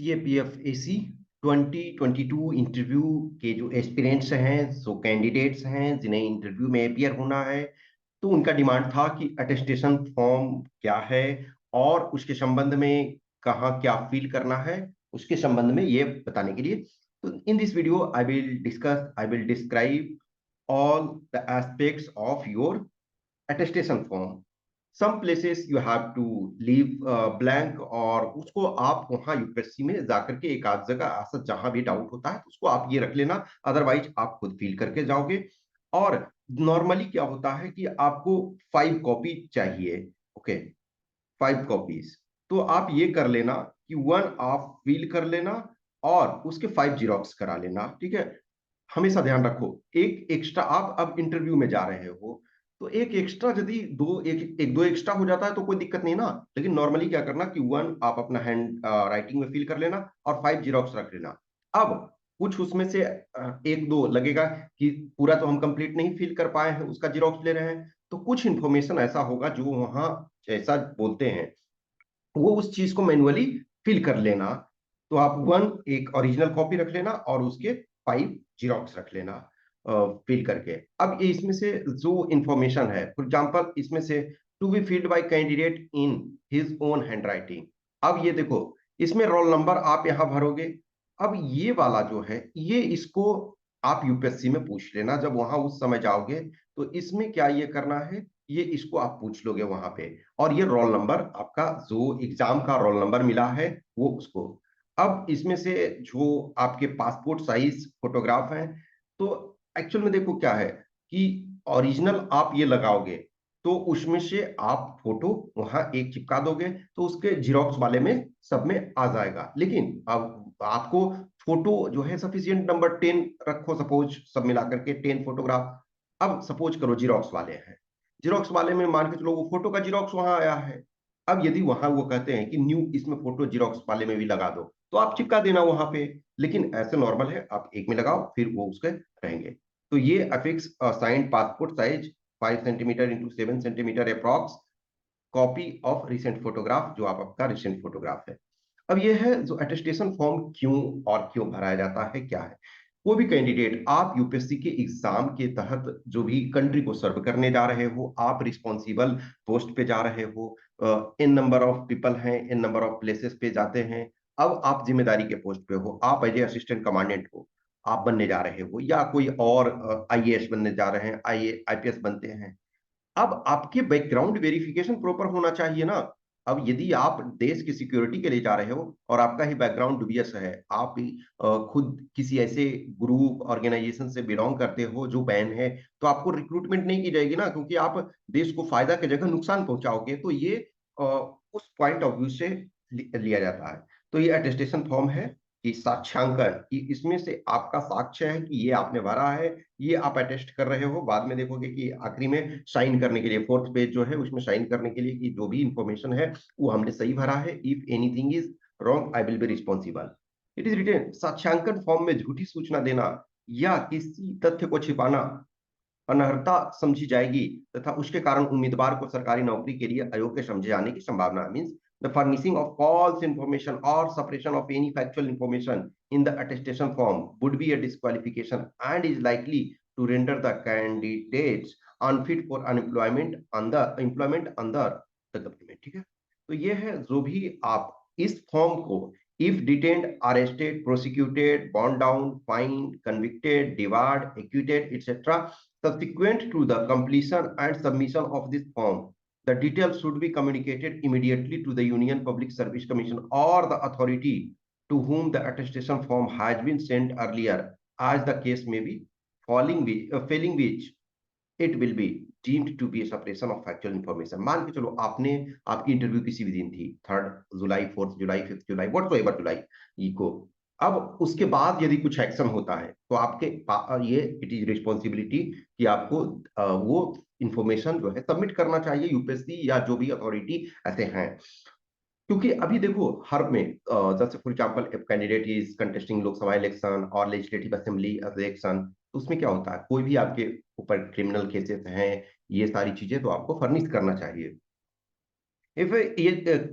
CAPF-AC 2022 interview के जो aspirants हैं, सो कैंडिडेट्स हैं जिन्हें इंटरव्यू में अपियर होना है, तो उनका डिमांड था कि अटेस्टेशन फॉर्म क्या है और उसके संबंध में कहाँ क्या फिल करना है, उसके संबंध में ये बताने के लिए। तो in this video I will describe all the aspects of your attestation form. Some places you have to leave blank, और उसको आप वहां यूपीएससी में जाकर के एक आध जगह ऐसा जहां भी डाउट होता है तो उसको आप ये रख लेना, अदरवाइज आप खुद फिल करके जाओगे। और नॉर्मली क्या होता है कि आपको 5 कॉपी चाहिए। Okay, 5 copies. तो आप ये कर लेना कि 1 आप फिल कर लेना और उसके 5 जिरोक्स करा लेना, ठीक है। हमेशा ध्यान रखो, एक एक्स्ट्रा, आप अब इंटरव्यू में जा रहे हो तो एक एक्स्ट्रा यदि दो एक्स्ट्रा हो जाता है तो कोई दिक्कत नहीं ना, लेकिन नॉर्मली क्या करना कि 1 आप अपना हैंड राइटिंग में फिल कर लेना और 5 जिरोक्स रख लेना। अब कुछ उसमें से एक दो लगेगा कि पूरा तो हम कंप्लीट नहीं फिल कर पाए हैं, उसका जिरोक्स ले रहे हैं, तो कुछ इंफॉर्मेशन ऐसा होगा जो वहां जैसा बोलते हैं वो उस चीज को मैन्युअली फिल कर लेना। तो आप 1 ओरिजिनल कॉपी रख लेना और उसके 5 जिरोक्स रख लेना फिल करके। अब ये इसमें से जो इंफॉर्मेशन है, फॉर एग्जांपल इसमें से to be filled by candidate in his own handwriting. अब ये देखो, इसमें रोल नंबर आप यहां भरोगे। अब ये वाला जो है, ये इसको आप यूपीएससी में पूछ लेना जब वहां उस समय जाओगे, तो इसमें क्या ये करना है, ये इसको आप पूछ लोगे वहां पे। और ये रोल नंबर आपका जो एग्जाम का रोल नंबर मिला है वो उसको। अब इसमें से जो आपके पासपोर्ट साइज फोटोग्राफ हैं, तो एक्चुअल में देखो क्या है कि ओरिजिनल आप ये लगाओगे तो उसमें से आप फोटो वहां एक चिपका दोगे तो उसके जीरोक्स वाले में सब में आ जाएगा। लेकिन अब आपको फोटो जो है सफिशियंट नंबर 10 रखो, सपोज सब मिलाकर के 10 फोटोग्राफ। अब सपोज करो जीरोक्स वाले हैं, जीरोक्स वाले में मान के चलो वो फोटो का जीरोक्स वहां आया है। अब यदि वहां वो कहते हैं कि न्यू इसमें फोटो जीरोक्स वाले में भी लगा दो, तो आप चिपका देना वहां पे। लेकिन ऐसे नॉर्मल है, आप एक में लगाओ फिर वो उसके रहेंगे। तो ये affix signed passport size 5 centimetre into 7 centimetre approx copy of recent photograph, जो आप आपका रिसेंट फोटोग्राफ है। अब ये है जो अटेस्टेशन फॉर्म क्यों और क्यों भराया जाता है, क्या है। कोई भी कैंडिडेट, आप यूपीएससी के एग्जाम के तहत जो भी कंट्री को सर्व करने जा रहे हो, आप रिस्पॉन्सिबल पोस्ट पे जा रहे हो, इन नंबर ऑफ पीपल हैं, इन नंबर ऑफ प्लेसेस पे जाते हैं। अब आप जिम्मेदारी के पोस्ट पे हो, आप एज ए असिस्टेंट कमांडेंट हो, आप बनने जा रहे हो, या कोई और आईएएस बनने जा रहे हैं, आईपीएस बनते हैं। अब आपके बैकग्राउंड वेरिफिकेशन प्रॉपर होना चाहिए ना। अब यदि आप देश की सिक्योरिटी के लिए जा रहे हो और आपका ही बैकग्राउंड दुबियस है, आप ही खुद किसी ऐसे ग्रुप ऑर्गेनाइजेशन से बिलोंग करते हो जो बैन है, तो आपको रिक्रूटमेंट नहीं की जाएगी ना, क्योंकि आप देश को फायदा की जगह नुकसान पहुंचाओगे। तो ये उस पॉइंट ऑफ व्यू से लिया जाता है। तो ये अटेस्टेशन फॉर्म है कि साक्ष्यांकन, कि इसमें से आपका साक्ष्य है कि ये आपने भरा है, ये आप अटेस्ट कर रहे हो। बाद में देखोगे कि आखिरी में साइन करने के लिए 4th पेज जो है उसमें साइन करने के लिए कि जो भी इंफॉर्मेशन है वो हमने सही भरा है। If anything is wrong I will be responsible. It is written. साक्ष्यांकन फॉर्म में झूठी सूचना देना या किसी तथ्य को छिपाना अनर्हता समझी जाएगी तथा उसके कारण उम्मीदवार को सरकारी नौकरी के लिए अयोग्य समझे जाने की संभावना। Means the furnishing of false information or suppression of any factual information in the attestation form would be a disqualification and is likely to render the candidates unfit for employment under the government. ठीक है, तो ये है जो भी आप इस form को, if detained, arrested, prosecuted, bond down, fined, convicted, debarred, acquitted, etc., subsequent to the completion and submission of this form, the details should be communicated immediately to the Union Public Service Commission or the authority to whom the attestation form has been sent earlier, as the case may be, failing which it will be deemed to be suppression of factual information. मान के चलो आपने, आपकी interview किसी भी दिन थी, 3 जुलाई, 4th जुलाई, 5th जुलाई, whatsoever जुलाई को। अब उसके बाद यदि कुछ एक्शन होता है तो आपके ये इट इज रिस्पॉन्सिबिलिटी कि आपको वो इंफॉर्मेशन जो है सबमिट करना चाहिए यूपीएससी या जो भी अथॉरिटी ऐसे हैं। क्योंकि अभी देखो हर में जैसे for example if candidate is contesting Lok Sabha election और लेजिस्लेटिव असेंबली इलेक्शन, तो उसमें क्या होता है, कोई भी आपके ऊपर क्रिमिनल केसेस हैं, ये सारी चीजें तो आपको फर्निश करना चाहिए। इफ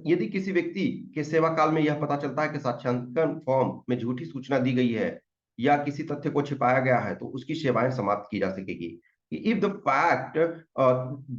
यदि किसी व्यक्ति के सेवा काल में यह पता चलता है कि साक्ष्यांकन फॉर्म में झूठी सूचना दी गई है या किसी तथ्य को छिपाया गया है, तो उसकी सेवाएं समाप्त की जा सकेगी। If the fact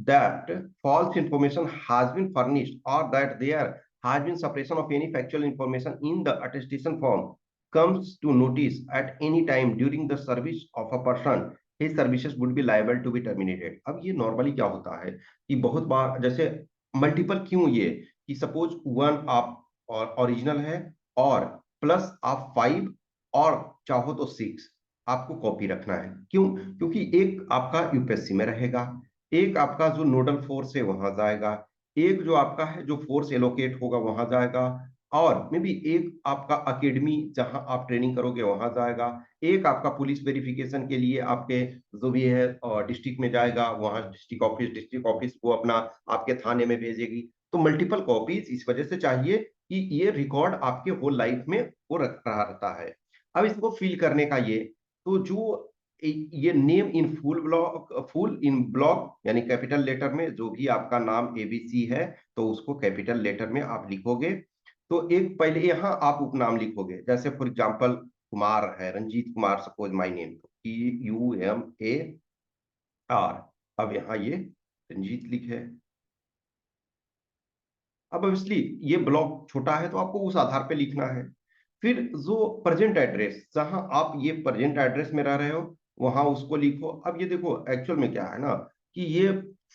that false information has been furnished or that there has been suppression of any factual information in the attestation form comes to notice at any time during the service of a person, his services would be liable to be terminated। अब ये normally क्या होता है कि बहुत बार जैसे multiple क्यों, ये कि सपोज वन आप और ओरिजिनल है और प्लस आप फाइव और चाहो तो सिक्स आपको कॉपी रखना है। क्यों? क्योंकि एक आपका यूपीएससी में रहेगा, एक आपका जो नोडल फोर्स है वहां जाएगा, एक जो आपका है जो फोर्स एलोकेट होगा वहां जाएगा, और मे बी एक आपका अकेडमी जहां आप ट्रेनिंग करोगे वहां जाएगा, एक आपका पुलिस वेरिफिकेशन के लिए आपके जो भी है डिस्ट्रिक्ट में जाएगा, वहां डिस्ट्रिक्ट ऑफिस वो अपना आपके थाने में भेजेगी। तो मल्टीपल कॉपीज इस वजह से चाहिए कि ये रिकॉर्ड आपके होल लाइफ में वो रख रहा रहता है। अब इसको फिल करने का ये, तो जो ये name in full in block यानी कैपिटल लेटर में, जो भी आपका नाम एबीसी है तो उसको कैपिटल लेटर में आप लिखोगे। तो एक पहले यहाँ आप उपनाम लिखोगे, जैसे फॉर एग्जांपल कुमार है, Ranjit Kumar suppose my name, तो QUMAR। अब यहाँ ये रंजीत लिखे। अब ऑब्वियसली ये ब्लॉक छोटा है तो आपको उस आधार पे लिखना है। फिर जो प्रेजेंट एड्रेस, जहां आप ये प्रेजेंट एड्रेस में रह रहे हो वहां उसको लिखो। अब ये देखो एक्चुअल में क्या है ना कि ये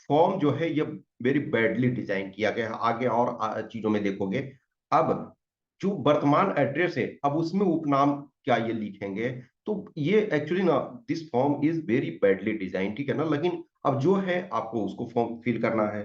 फॉर्म जो है ये वेरी बैडली डिजाइन किया गया है, आगे और चीजों में देखोगे। अब जो वर्तमान एड्रेस है अब उसमें उपनाम क्या ये लिखेंगे, तो ये एक्चुअली ना this form is very badly design, ठीक है ना। लेकिन अब जो है आपको उसको फॉर्म फिल करना है,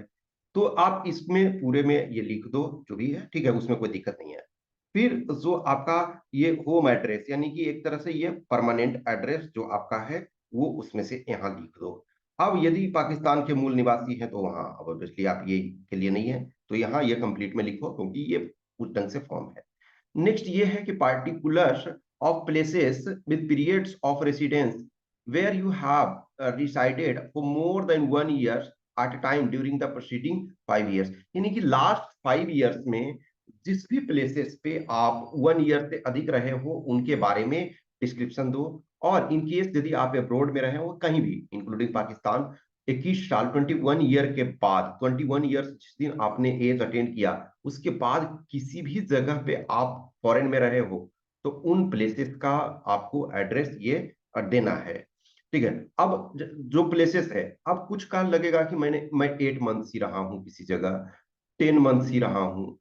तो आप इसमें पूरे में ये लिख दो जो भी है, ठीक है, उसमें कोई दिक्कत नहीं है। फिर जो आपका ये होम एड्रेस यानी कि एक तरह से ये परमानेंट एड्रेस जो आपका है वो उसमें से यहाँ लिख दो। अब यदि पाकिस्तान के मूल निवासी हैं तो वहाँ अब ऑब्वियसली आप ये के लिए नहीं है, तो यहाँ ये कंप्लीट में लिखो क्योंकि ये उस ढंग से फॉर्म है। नेक्स्ट ये है कि particulars of places with periods of residence where you have resided for more than 1 year at a time during the proceeding 5 years, यानी कि लास्ट 5 years में जिस भी प्लेसेस पे आप 1 year से अधिक रहे हो उनके बारे में डिस्क्रिप्शन दो। और इन केस यदि आप अब्रोड में रहे हो कहीं भी इंक्लूडिंग पाकिस्तान, 21 साल 21 year के बाद, 21 years जिस दिन आपने एज अटेंड किया उसके बाद किसी भी जगह पे आप फॉरेन में रहे हो तो उन प्लेसेस का आपको एड्रेस ये देना है, ठीक है। अब जो प्लेसेस है, अब कुछ काल लगेगा कि मैं 8 months ही रहा हूँ किसी जगह, 10 months ही रहा हूँ,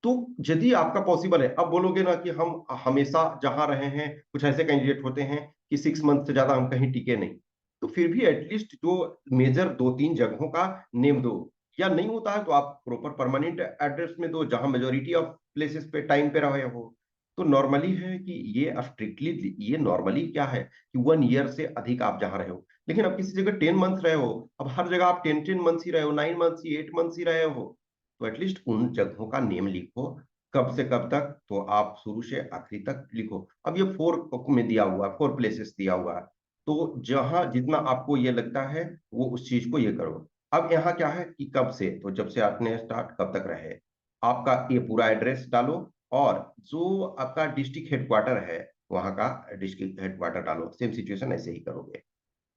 तो यदि आपका पॉसिबल है, अब बोलोगे ना कि हम हमेशा जहां रहे हैं, कुछ ऐसे कैंडिडेट होते हैं कि 6 months से ज्यादा हम कहीं टिके नहीं, तो फिर भी एटलीस्ट जो मेजर 2-3 जगहों का नेम दो। या नहीं होता है तो आप प्रॉपर परमानेंट एड्रेस में दो जहां मेजोरिटी ऑफ प्लेसेस पे टाइम पे रहे हो। तो नॉर्मली है कि ये स्ट्रिक्टली, ये नॉर्मली क्या है कि 1 year से अधिक आप जहां रहे हो। लेकिन अब किसी जगह 10 months रहे हो, अब हर जगह आप 10 months ही रहे हो, 9 months ही, 8 months ही रहे हो, तो एटलीस्ट उन जगहों का नेम लिखो, कब से कब तक, तो आप शुरू से आखिरी तक लिखो। अब ये 4 में दिया हुआ है, 4 प्लेसेस दिया हुआ है, तो जहां जितना आपको ये लगता है वो उस चीज को ये करो। अब यहाँ क्या है कि कब से, तो जब से आपने स्टार्ट कब तक रहे, आपका ये पूरा एड्रेस डालो, और जो आपका डिस्ट्रिक्ट हेडक्वार्टर है वहां का डिस्ट्रिक्ट हेडक्वार्टर डालो, सेम सिचुएशन ऐसे ही करोगे।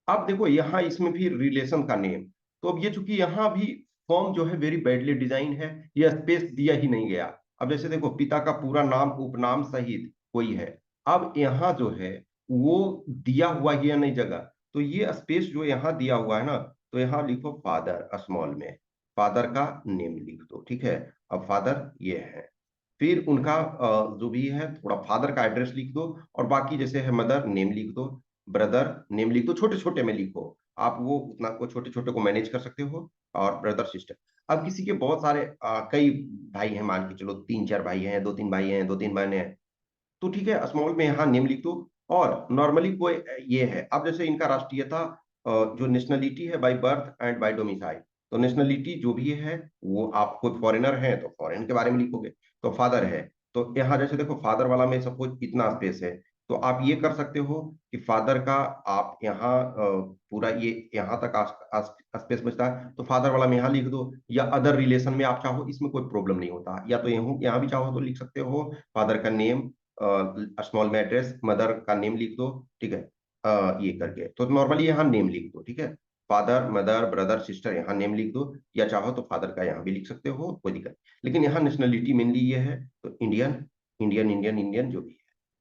अब देखो यहाँ इसमें भी रिलेशन का नेम, तो अब ये चूंकि यहाँ भी फॉर्म जो है वेरी बैडली डिजाइन है, ये स्पेस दिया ही नहीं गया। अब जैसे देखो पिता का पूरा नाम उपनाम सहित कोई है, अब यहाँ जो है वो दिया हुआ ही है नहीं जगह, तो ये स्पेस जो यहाँ दिया हुआ है ना, तो यहाँ लिखो फादर स्मॉल में, फादर का नेम लिख दो, ठीक है। अब फादर ये है, फिर उनका जो भी है थोड़ा फादर का एड्रेस लिख दो, और बाकी जैसे है मदर नेम लिख दो, ब्रदर नेम लिख दो, छोटे छोटे में लिखो, आप वो उतना को छोटे छोटे को मैनेज कर सकते हो। और ब्रदर सिस्टर, अब किसी के बहुत सारे कई भाई हैं, मान के चलो 3-4 भाई हैं, 2-3 भाई हैं, 2-3 बहनें हैं, तो ठीक है स्मॉल में यहाँ नेम लिख दो। और नॉर्मली कोई ये है, अब जैसे इनका राष्ट्रीयता जो नेशनलिटी है by birth and by domicile, तो नेशनलिटी जो भी है वो आप खुद फॉरेनर हैं तो फॉरेन के बारे में लिखोगे। तो फादर है, तो यहाँ जैसे देखो फादर वाला में सपोज इतना स्पेस है, तो आप ये कर सकते हो कि फादर का आप यहाँ पूरा ये यहाँ तक स्पेस बचता है तो फादर वाला में यहाँ लिख दो, या अदर रिलेशन में आप चाहो, इसमें कोई प्रॉब्लम नहीं होता, या तो यहाँ भी चाहो तो लिख सकते हो फादर का नेम, स्मॉल में एड्रेस, मदर का नेम लिख दो, ठीक है, ये करके तो नॉर्मली यहाँ नेम लिख दो, ठीक है, फादर मदर ब्रदर सिस्टर यहाँ नेम लिख दो, या चाहो तो फादर का यहाँ भी लिख सकते हो, कोई दिक्कत नहीं। लेकिन यहाँ नेशनलिटी मेनली ये है, तो इंडियन इंडियन इंडियन इंडियन जो भी है।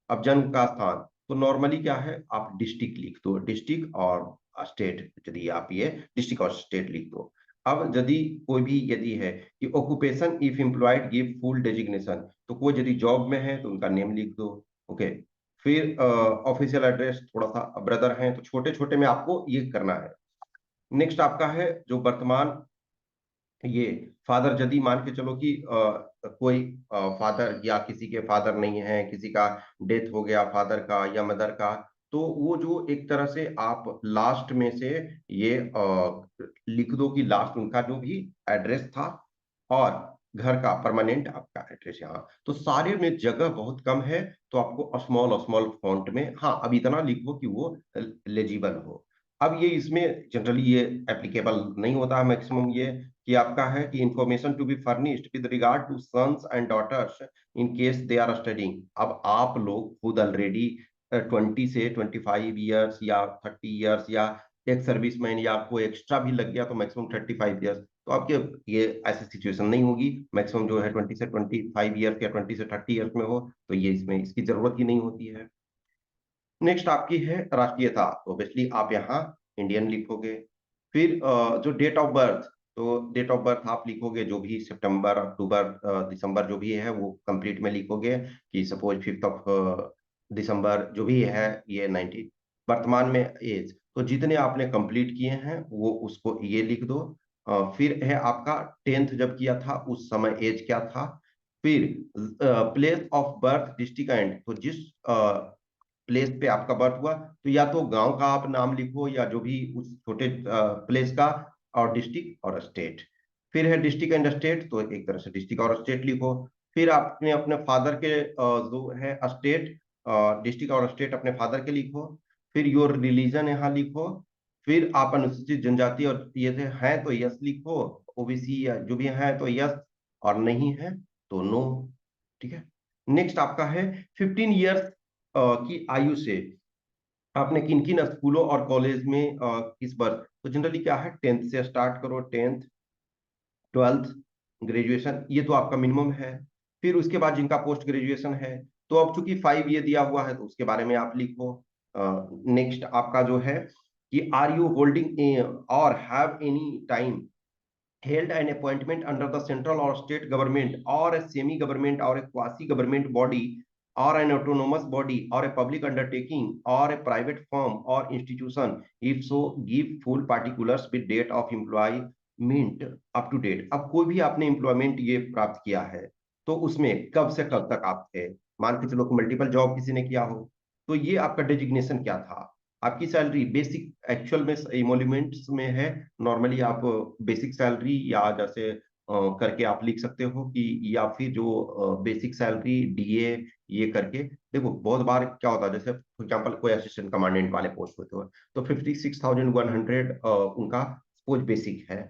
अब जन्म का स्थान, तो नॉर्मली क्या है, आप डिस्ट्रिक्ट लिख दो, डिस्ट्रिक्ट और स्टेट, यदि आप ये डिस्ट्रिक्ट और स्टेट लिख दो। अब यदि कोई भी यदि है कि occupation if employed give full designation, तो कोई यदि जॉब में है तो उनका नेम लिख दो, ओके। फिर ऑफिशियल एड्रेस, थोड़ा सा ब्रदर हैं तो छोटे छोटे में आपको ये करना है। नेक्स्ट आपका है जो वर्तमान, ये फादर यदि मान के चलो कि कोई फादर या किसी के फादर नहीं है, किसी का डेथ हो गया फादर का या मदर का, तो वो जो एक तरह से आप लास्ट में से ये लिख दो कि लास्ट उनका जो भी एड्रेस था और घर का परमानेंट आपका एड्रेस यहाँ, तो सारे में जगह बहुत कम है, तो आपको स्मॉल स्मॉल फॉन्ट में, हाँ अब इतना लिखो कि वो लेजिबल हो। अब ये इसमें जनरली ये एप्लीकेबल नहीं होता है, मैक्सिमम ये कि आपका है कि information to be furnished with regard to sons and daughters in case they are studying. अब आप लोग खुद ऑलरेडी 20 से 25 ईयर्स या 30 ईयर्स, या एक सर्विसमैन या आपको एक्स्ट्रा भी लग गया तो मैक्सिमम 35 ईयर्स, तो आपके ये ऐसी सिचुएशन नहीं होगी, मैक्सिमम जो है 20 से 25 ईयर्स या 20 से 30 ईयर्स में हो, तो ये इसमें इसकी जरूरत ही नहीं होती है। नेक्स्ट आपकी है राष्ट्रीयता, तो ऑब्वियसली आप यहाँ इंडियन लिखोगे। फिर जो डेट ऑफ बर्थ, तो डेट ऑफ बर्थ आप लिखोगे जो भी सितंबर अक्टूबर दिसंबर जो भी है वो कंप्लीट में लिखोगे, कि सपोज 5 दिसंबर जो भी है ये 19। वर्तमान में एज, तो जितने आपने कंप्लीट किए हैं वो उसको ये लिख दो। फिर है आपका 10th जब किया था उस समय एज क्या था। फिर place of birth district and, तो जिस प्लेस पे आपका बर्थ हुआ, तो या तो गांव का आप नाम लिखो या जो भी उस छोटे प्लेस का, और डिस्ट्रिक्ट और स्टेट। फिर है डिस्ट्रिक्ट एंड स्टेट, तो एक तरह से डिस्ट्रिक्ट और स्टेट लिखो। फिर आपने अपने फादर के जो है स्टेट, डिस्ट्रिक्ट और स्टेट अपने फादर के लिखो। फिर योर रिलीजन यहाँ लिखो। फिर आप अनुसूचित जनजाति और ये से हैं तो यस लिखो, ओबीसी या जो भी है तो यस, और नहीं है तो नो, ठीक है। नेक्स्ट आपका है 15 ईयर्स की आयु से आपने किन किन स्कूलों और कॉलेज में किस वर्ष, तो जनरली क्या है 10th से स्टार्ट करो, 10th 12th ग्रेजुएशन, ये तो आपका मिनिमम है। फिर उसके बाद जिनका पोस्ट ग्रेजुएशन है, तो अब चूंकि 5 ये दिया हुआ है तो उसके बारे में आप लिखो। नेक्स्ट आपका जो है कि आर यू होल्डिंग और have any time held an appointment under the central or state government or a semi-government or a quasi-government body or an autonomous body or a public undertaking or a private firm or institution. If so, give full particulars with date of employment up to date. अब कोई भी आपने employment ये प्राप्त किया है तो उसमें कब से कब तक आप थे, मान के चलो मल्टीपल जॉब किसी ने किया हो, तो ये आपका डेजिग्नेशन क्या था, आपकी सैलरी बेसिक एक्चुअल में इमोल्यूमेंट्स में है, नॉर्मली आप बेसिक सैलरी या जैसे करके आप लिख सकते हो कि, या फिर जो बेसिक सैलरी डीए ये करके, देखो बहुत बार क्या होता है, जैसे फॉर एग्जांपल कोई असिस्टेंट कमांडेंट वाले पोस्ट होते हो तो 56,100 उनका सपोज बेसिक है।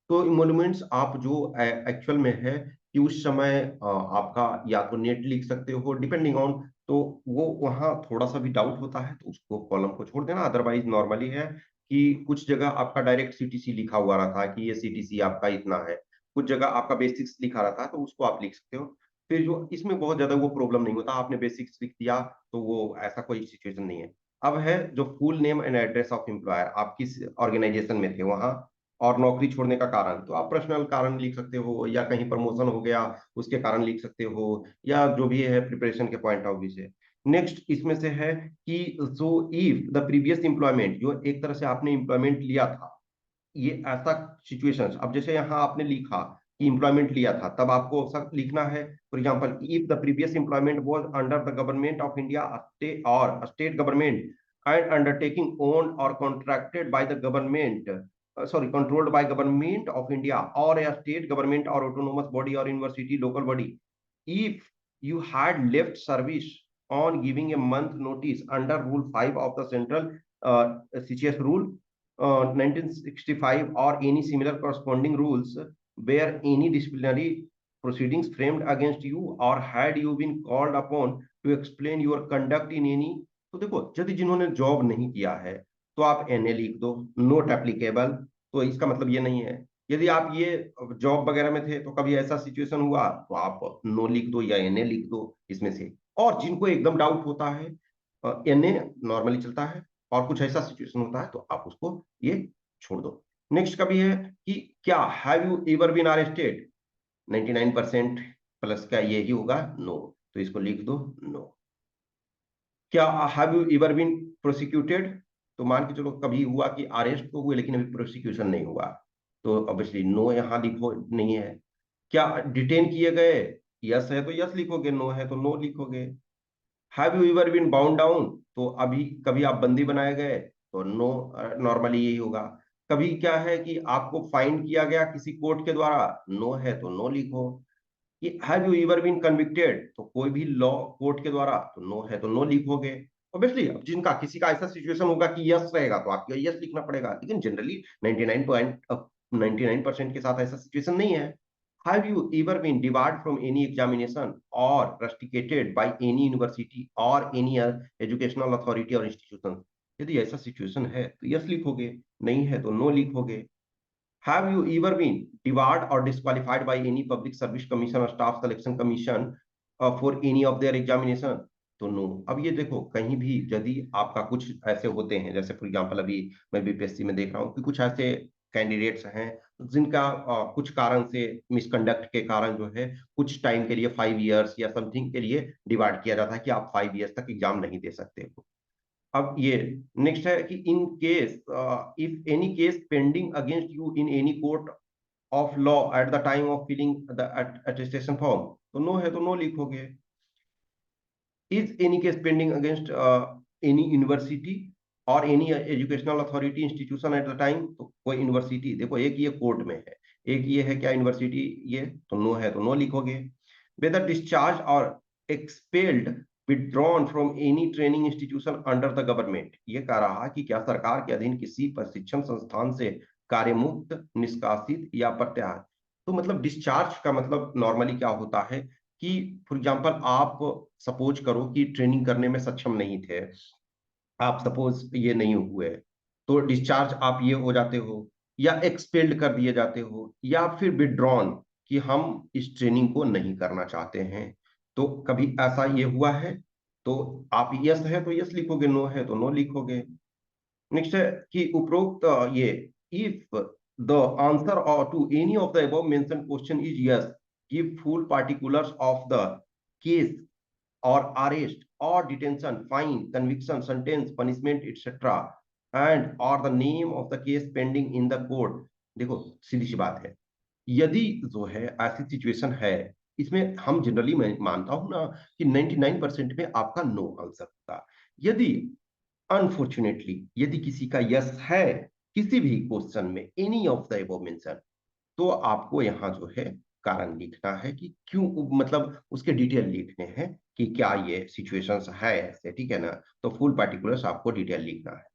तो इमोल्यूमेंट्स आप जो एक्चुअल में है कि उस समय आपका या तो नेट लिख सकते हो डिपेंडिंग ऑन, तो वो वहाँ थोड़ा सा भी डाउट होता है तो उसको कॉलम को छोड़ देना, अदरवाइज नॉर्मली है कि कुछ जगह आपका डायरेक्ट सीटीसी लिखा हुआ रहता है कि ये सीटीसी आपका इतना है, कुछ जगह आपका बेसिक्स लिखा रहता है तो उसको आप लिख सकते हो। फिर जो इसमें बहुत ज्यादा वो प्रॉब्लम नहीं होता, आपने बेसिक्स लिख दिया तो वो ऐसा कोई सिचुएशन नहीं है। अब है जो full name and address of employer, आप किस ऑर्गेनाइजेशन में थे वहाँ, और नौकरी छोड़ने का कारण, तो आप पर्सनल कारण लिख सकते हो, या कहीं प्रमोशन हो गया उसके कारण लिख सकते हो, या जो भी है प्रिपरेशन के पॉइंट ऑफ व्यू से। नेक्स्ट इसमें से है कि so if the previous employment, जो एक तरह से आपने एम्प्लॉयमेंट लिया था, ये ऐसा सिचुएशन, अब जैसे यहाँ आपने लिखा कि एम्प्लॉयमेंट लिया था तब आपको सब लिखना है, for example if the previous employment was under the government of India or state government and undertaking owned or contracted by the government, sorry, controlled by government of India or a state government or autonomous body or university local body, if you had left service on giving a month notice under Rule 5 of the Central CCS Rule 1965 or any similar corresponding rules where any disciplinary proceedings framed against you or had you been called upon to explain your conduct in any। तो देखो यदि जिन्होंने job नहीं किया है तो आप NA लिख दो, नोट एप्लीकेबल। तो इसका मतलब ये नहीं है यदि आप ये जॉब वगैरह में थे तो कभी ऐसा सिचुएशन हुआ तो आप नो लिख दो या एनए लिख दो इसमें से। और जिनको एकदम डाउट होता है एनए नॉर्मली चलता है, और कुछ ऐसा सिचुएशन होता है तो आप उसको ये छोड़ दो। नेक्स्ट का भी है कि क्या have you ever been arrested, 99% plus का यही होगा नो, तो इसको लिख दो नो। क्या have you ever been prosecuted, तो मान के चलो कभी हुआ कि अरेस्ट तो हुए लेकिन अभी प्रोसिक्यूशन नहीं हुआ, तो ऑब्वियसली नो यहाँ लिखो नहीं है। क्या डिटेन किए गए, यस है तो यस लिखोगे, नो है तो नो लिखोगे। Have you ever been bound down, तो अभी कभी आप बंदी बनाए गए तो नो, नॉर्मली यही होगा। कभी क्या है कि आपको फाइन किया गया किसी कोर्ट के द्वारा, नो है तो नो लिखो। कि have you ever been convicted, तो कोई भी लॉ कोर्ट के द्वारा, तो नो है तो नो लिखोगे। ऑब्वियसली अब जिनका किसी का ऐसा सिचुएशन होगा कि यस रहेगा तो आपको यस लिखना पड़ेगा, लेकिन जनरली 99% के साथ ऐसा सिचुएशन नहीं है। Have you ever been debarred from any examination और रस्टिकेटेड बाय एनी यूनिवर्सिटी और एनी एजुकेशनल अथॉरिटी और इंस्टीट्यूशन, यदि ऐसा सिचुएशन है तो यस लिखोगे, नहीं है तो नो लिखोगे। Have you ever been debarred or disqualified by any public service commission or staff selection commission for any of their examination? तो नो। अब ये देखो कहीं भी यदि आपका कुछ ऐसे होते हैं, जैसे फॉर एग्जांपल अभी मैं बीपीएससी में देख रहा हूँ कि कुछ ऐसे कैंडिडेट्स हैं जिनका कुछ कारण से, मिसकंडक्ट के कारण जो है कुछ टाइम के लिए 5 इयर्स या समथिंग के लिए डिवाइड किया जाता है कि आप 5 इयर्स तक एग्जाम नहीं दे सकते हो। अब ये नेक्स्ट है कि in case if any case pending against you in any court of law at the time of filling the attestation form, तो नो है तो नो लिखोगे। Is any case pending against any university और any educational authority institution at the time, तो कोई university, देखो एक ये कोर्ट में है, एक ये है क्या यूनिवर्सिटी, ये तो नो है तो नो लिखोगे। वेदर डिस्चार्ज और expelled withdrawn from any training institution under the government, ये कह रहा कि क्या सरकार के अधीन किसी प्रशिक्षण संस्थान से कार्यमुक्त, निष्कासित या प्रत्याहार। तो मतलब डिस्चार्ज का मतलब नॉर्मली क्या होता है कि फॉर एग्जांपल आप सपोज करो कि ट्रेनिंग करने में सक्षम नहीं थे, आप सपोज ये नहीं हुए, तो डिस्चार्ज आप ये हो जाते हो, या एक्सपेल्ड कर दिए जाते हो, या फिर विड्रॉन कि हम इस ट्रेनिंग को नहीं करना चाहते हैं। तो कभी ऐसा ये हुआ है तो आप यस है तो यस लिखोगे, नो है तो नो लिखोगे। नेक्स्ट है कि उपरोक्त ये इफ द आंसर और to any of the above mention question is yes, give full particulars of the case or arrest or detention, fine, conviction, sentence, punishment, etc. and or the name of the case pending in the court। देखो सीधी सी बात है, यदि जो है ऐसी situation है, इसमें हम जनरली मैं मानता हूं ना कि 99% में आपका नो आंसर होगा। यदि अनफॉर्चुनेटली यदि किसी का यस है किसी भी क्वेश्चन में, any of the above mention, तो आपको यहाँ जो है कारण लिखना है कि क्यों, मतलब उसके डिटेल लिखने हैं कि क्या ये सिचुएशंस है ऐसे, ठीक है ना। तो फुल पार्टिकुलर्स आपको डिटेल लिखना है।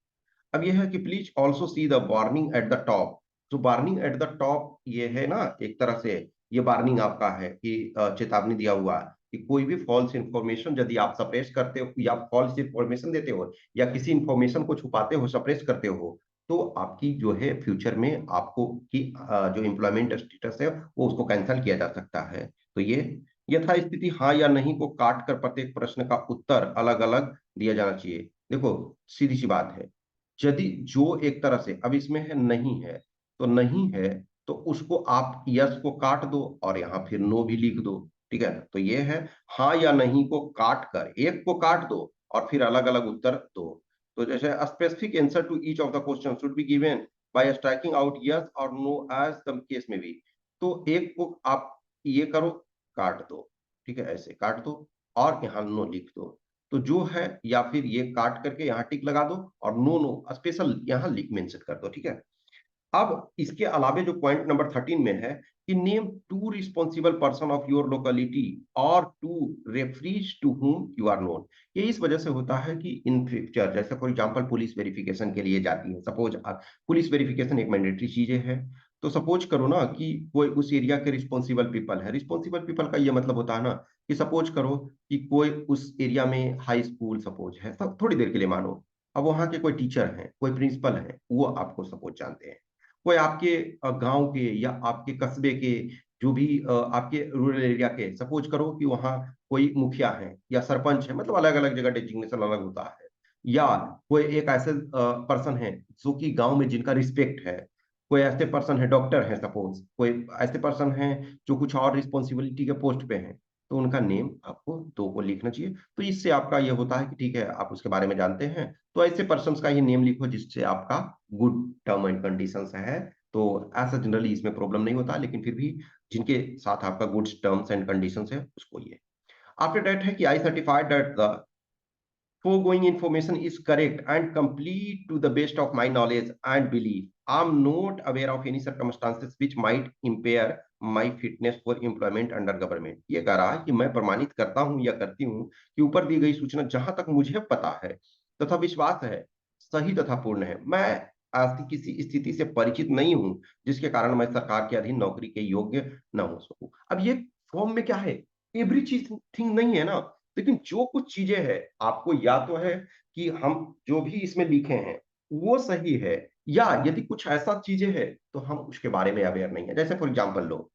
अब ये है कि please also see the warning at the top. जो वार्निंग एट द टॉप ये है ना, एक तरह से ये वार्निंग आपका है कि चेतावनी दिया हुआ है कि कोई भी फॉल्स इंफॉर्मेशन यदि आप सप्रेस करते हो या फॉल्स इंफॉर्मेशन देते हो या किसी इंफॉर्मेशन को छुपाते हो, सप्रेस करते हो, तो आपकी जो है फ्यूचर में आपको की जो एम्प्लॉयमेंट स्टेटस है वो उसको कैंसिल किया जा सकता है। तो ये यथास्थिति हाँ या नहीं को काट कर प्रत्येक प्रश्न का उत्तर अलग अलग दिया जाना चाहिए। देखो सीधी सी बात है, यदि जो एक तरह से अब इसमें है नहीं है, तो नहीं है तो उसको आप यस को काट दो और यहाँ फिर नो भी लिख दो, ठीक है। तो ये है हाँ या नहीं को काट कर एक को काट दो और फिर अलग अलग उत्तर दो। तो जैसे specific answer to each of the question should be given by striking out yes और no as the case may be. तो एक को आप ये करो, काट दो, ठीक है, ऐसे काट दो और यहाँ नो लिख दो। तो जो है या फिर ये काट करके यहाँ टिक लगा दो और नो नो स्पेशल यहाँ लिख मेंशन कर दो, ठीक है। अब इसके अलावे जो पॉइंट नंबर 13 में है कि name two responsible person of your locality or two referees to whom you are known. ये इस वजह से होता है कि इन फ्यूचर, जैसे फॉर एग्जांपल पुलिस वेरिफिकेशन के लिए जाती है, सपोज पुलिस वेरिफिकेशन एक मैंडेटरी चीजें है, तो सपोज करो ना कि कोई उस एरिया के रिस्पॉन्सिबल पीपल है। रिस्पॉन्सिबल पीपल का ये मतलब होता है ना कि सपोज करो कि कोई उस एरिया में हाई स्कूल सपोज है, सब थोड़ी देर के लिए मानो, अब वहां के कोई टीचर हैं, कोई प्रिंसिपल है, वो आपको सपोज जानते हैं। कोई आपके गांव के या आपके कस्बे के, जो भी आपके रूरल एरिया के, सपोज करो कि वहाँ कोई मुखिया है या सरपंच है, मतलब अलग अलग जगह डेजिग्नेशन अलग होता है, या कोई एक ऐसे पर्सन है जो कि गांव में जिनका रिस्पेक्ट है, कोई ऐसे पर्सन है, डॉक्टर है सपोज, कोई ऐसे पर्सन है जो कुछ और रिस्पॉन्सिबिलिटी के पोस्ट पे हैं, तो उनका नेम आपको दो को लिखना चाहिए। तो इससे आपका ये होता है कि ठीक है, आप उसके बारे में जानते हैं, तो ऐसे पर्सन का ही नेम लिखो जिससे आपका गुड टर्म एंड कंडीशंस है। तो ऐसा जनरली इसमें प्रॉब्लम नहीं होता, लेकिन फिर भी जिनके साथ आपका गुड टर्म्स एंड कंडीशंस है उसको ये। आफ्टर दैट है कि आई certified that the foregoing information is correct and complete to the best of my knowledge and belief. I am not aware of any circumstances which might impair my fitness for employment under government. ये कह रहा है कि मैं प्रमाणित करता हूं या करती हूं कि ऊपर दी गई सूचना जहां तक मुझे पता है तथा विश्वास है, सही तथा पूर्ण है। मैं ऐसी किसी स्थिति से परिचित नहीं हूं जिसके कारण मैं सरकार के अधीन नौकरी के योग्य न हो सकूं। अब ये फॉर्म में क्या है, एवरी चीज थिंग नहीं है ना, लेकिन जो कुछ चीजें हैं आपको या तो है कि हम जो भी इसमें लिखे हैं वो सही है, या यदि कुछ ऐसा चीजें है तो हम उसके बारे में अवेयर नहीं है। जैसे फॉर एग्जांपल लो,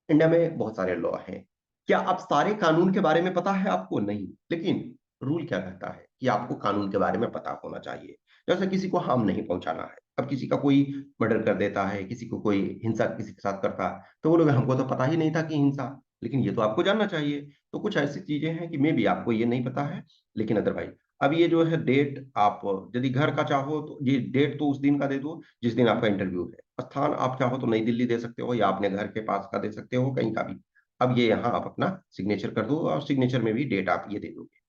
इंडिया में बहुत सारे लॉ हैं, क्या आप सारे कानून के बारे में पता है आपको? नहीं, लेकिन रूल क्या कहता है कि आपको कानून के बारे में पता होना चाहिए। जैसे किसी को हार्म नहीं पहुंचाना है, अब किसी का कोई मर्डर कर देता है, किसी को कोई हिंसा किसी के साथ करता है, तो वो लोग हमको तो पता ही नहीं था कि हिंसा, लेकिन ये तो आपको जानना चाहिए। तो कुछ ऐसी चीजें हैं कि मे बी आपको ये नहीं पता है, लेकिन अदरवाइज अब ये जो है डेट, आप यदि घर का चाहो तो ये डेट तो उस दिन का दे दो जिस दिन आपका इंटरव्यू है। स्थान आप चाहो तो नई दिल्ली दे सकते हो या अपने घर के पास का दे सकते हो, कहीं का भी। अब ये यहाँ आप अपना सिग्नेचर कर दो और सिग्नेचर में भी डेट आप ये दे दोगे।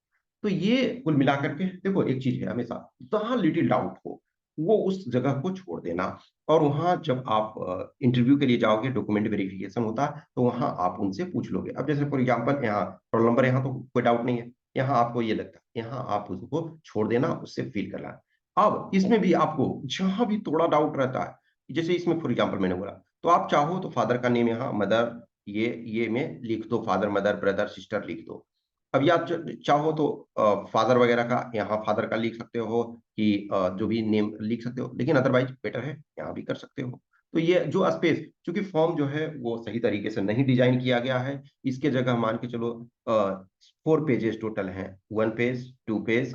तो ये कुल मिलाकर के देखो, एक चीज है हमेशा, जहां लिटिल डाउट हो वो उस जगह को छोड़ देना। और वहां जब आप इंटरव्यू के लिए जाओगे, डॉक्यूमेंट वेरिफिकेशन होता है, तो वहां आप उनसे पूछ लोगे। अब जैसे फॉर एग्जांपल यहाँ रोल नंबर, यहाँ तो कोई डाउट नहीं है, यहाँ आपको ये लगता है, यहाँ आप उसको छोड़ देना, उससे फिल करना। अब इसमें भी आपको जहां भी थोड़ा डाउट रहता है, जैसे इसमें फॉर एग्जाम्पल मैंने बोला, तो आप चाहो तो फादर का नेम यहाँ मदर, ये में लिख दो, फादर मदर ब्रदर सिस्टर लिख दो। अब या चाहो तो फादर वगैरह का यहाँ फादर का लिख सकते हो, कि जो भी नेम लिख सकते हो, लेकिन अदरवाइज बेटर है यहाँ भी कर सकते हो। तो ये जो स्पेस, चूंकि फॉर्म जो है वो सही तरीके से नहीं डिजाइन किया गया है, इसके जगह मान के चलो 4 पेजेस टोटल हैं, 1 पेज, 2 पेज,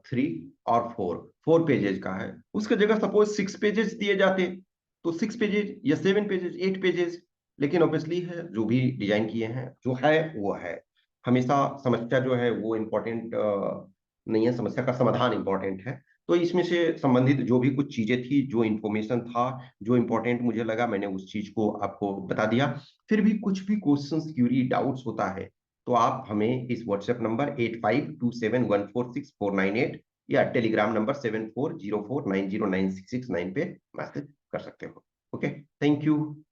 3 और 4 पेजेस का है, उसके जगह सपोज 6 पेजेस दिए जाते, तो 6 पेजेस या 7 पेजेस, 8 पेजेस। लेकिन ऑब्वियसली है, जो भी डिजाइन किए हैं जो है वो है। हमेशा समस्या जो है वो इम्पोर्टेंट नहीं है, समस्या का समाधान इम्पोर्टेंट है। तो इसमें से संबंधित जो भी कुछ चीजें थी, जो इंफॉर्मेशन था, जो इम्पोर्टेंट मुझे लगा, मैंने उस चीज को आपको बता दिया। फिर भी कुछ भी क्वेश्चंस, क्यूरी, डाउट्स होता है तो आप हमें इस व्हाट्सएप नंबर 8527146498 या टेलीग्राम नंबर 7404909669 पे मैसेज कर सकते हो। Okay, thank you.